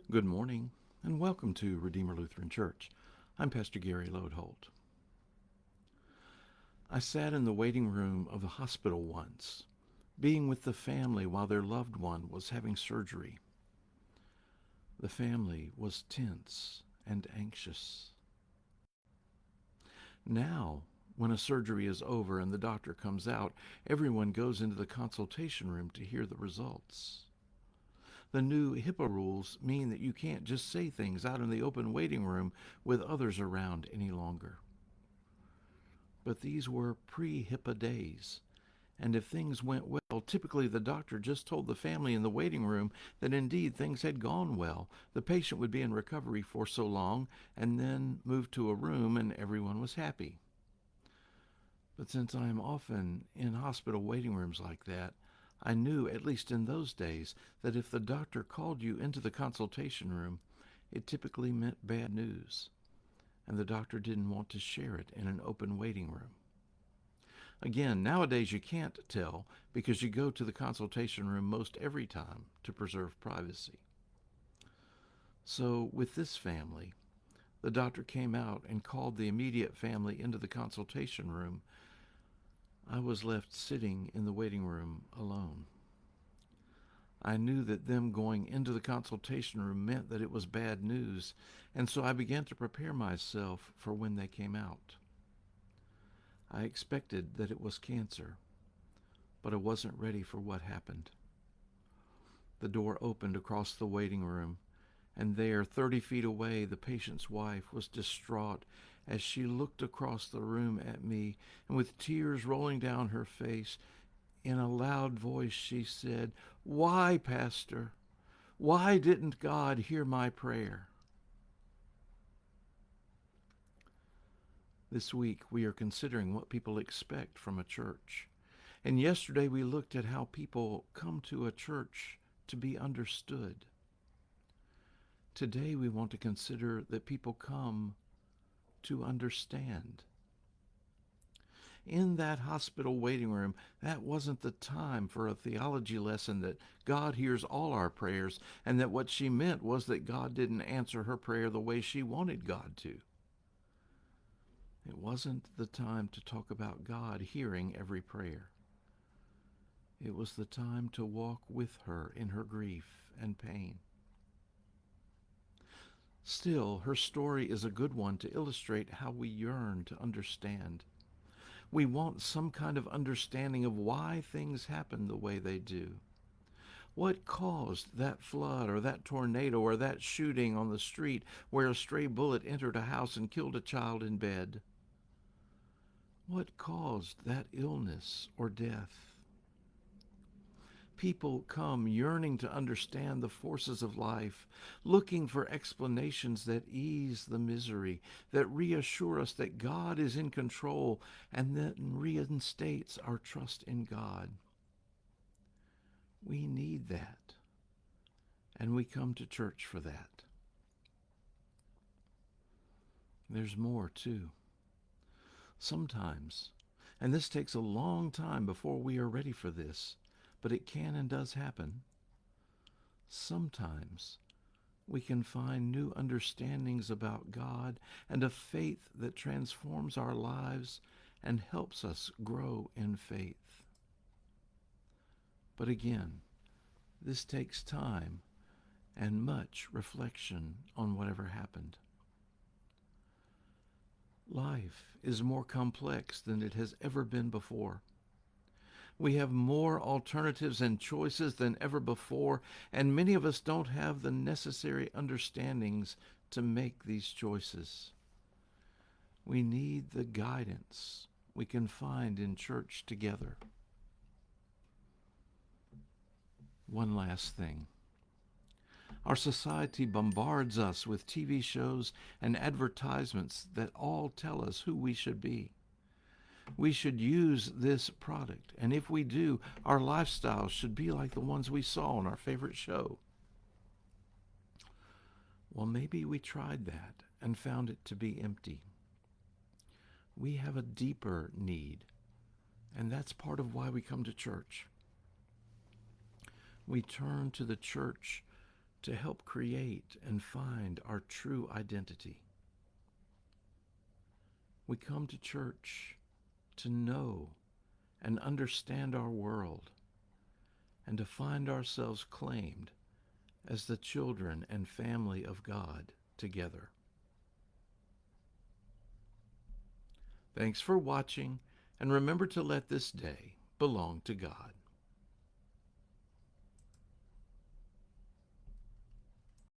Good morning, and welcome to Redeemer Lutheran Church. I'm Pastor Gary Lodeholt. I sat in the waiting room of the hospital once, being with the family while their loved one was having surgery. The family was tense and anxious. Now, when a surgery is over and the doctor comes out, everyone goes into the consultation room to hear the results. The new HIPAA rules mean that you can't just say things out in the open waiting room with others around any longer. But these were pre-HIPAA days, and if things went well, typically the doctor just told the family in the waiting room that indeed things had gone well. The patient would be in recovery for so long and then moved to a room and everyone was happy. But since I am often in hospital waiting rooms like that, I knew, at least in those days, that if the doctor called you into the consultation room, it typically meant bad news, and the doctor didn't want to share it in an open waiting room. Again, nowadays you can't tell because you go to the consultation room most every time to preserve privacy. So with this family, the doctor came out and called the immediate family into the consultation room. I was left sitting in the waiting room alone. I knew that them going into the consultation room meant that it was bad news, and so I began to prepare myself for when they came out. I expected that it was cancer, but I wasn't ready for what happened. The door opened across the waiting room, and there, 30 feet away, the patient's wife was distraught as she looked across the room at me, and with tears rolling down her face, in a loud voice she said, "Why, Pastor? Why didn't God hear my prayer?" This week we are considering what people expect from a church. And yesterday we looked at how people come to a church to be understood. Today we want to consider that people come to understand. In that hospital waiting room, that wasn't the time for a theology lesson that God hears all our prayers and that what she meant was that God didn't answer her prayer the way she wanted God to. It wasn't the time to talk about God hearing every prayer. It was the time to walk with her in her grief and pain. Still, her story is a good one to illustrate how we yearn to understand. We want some kind of understanding of why things happen the way they do. What caused that flood or that tornado or that shooting on the street where a stray bullet entered a house and killed a child in bed? What caused that illness or death? People come yearning to understand the forces of life, looking for explanations that ease the misery, that reassure us that God is in control, and that reinstates our trust in God. We need that, and we come to church for that. There's more, too. Sometimes, and this takes a long time before we are ready for this, but it can and does happen. Sometimes we can find new understandings about God and a faith that transforms our lives and helps us grow in faith. But again, this takes time and much reflection on whatever happened. Life is more complex than it has ever been before. We have more alternatives and choices than ever before, and many of us don't have the necessary understandings to make these choices. We need the guidance we can find in church together. One last thing. Our society bombards us with TV shows and advertisements that all tell us who we should be. We should use this product, and if we do, our lifestyles should be like the ones we saw on our favorite show. Well, maybe we tried that and found it to be empty. We have a deeper need, and that's part of why we come to church. We turn to the church to help create and find our true identity. We come to church to know and understand our world and to find ourselves claimed as the children and family of God together. Thanks for watching, and remember to let this day belong to God.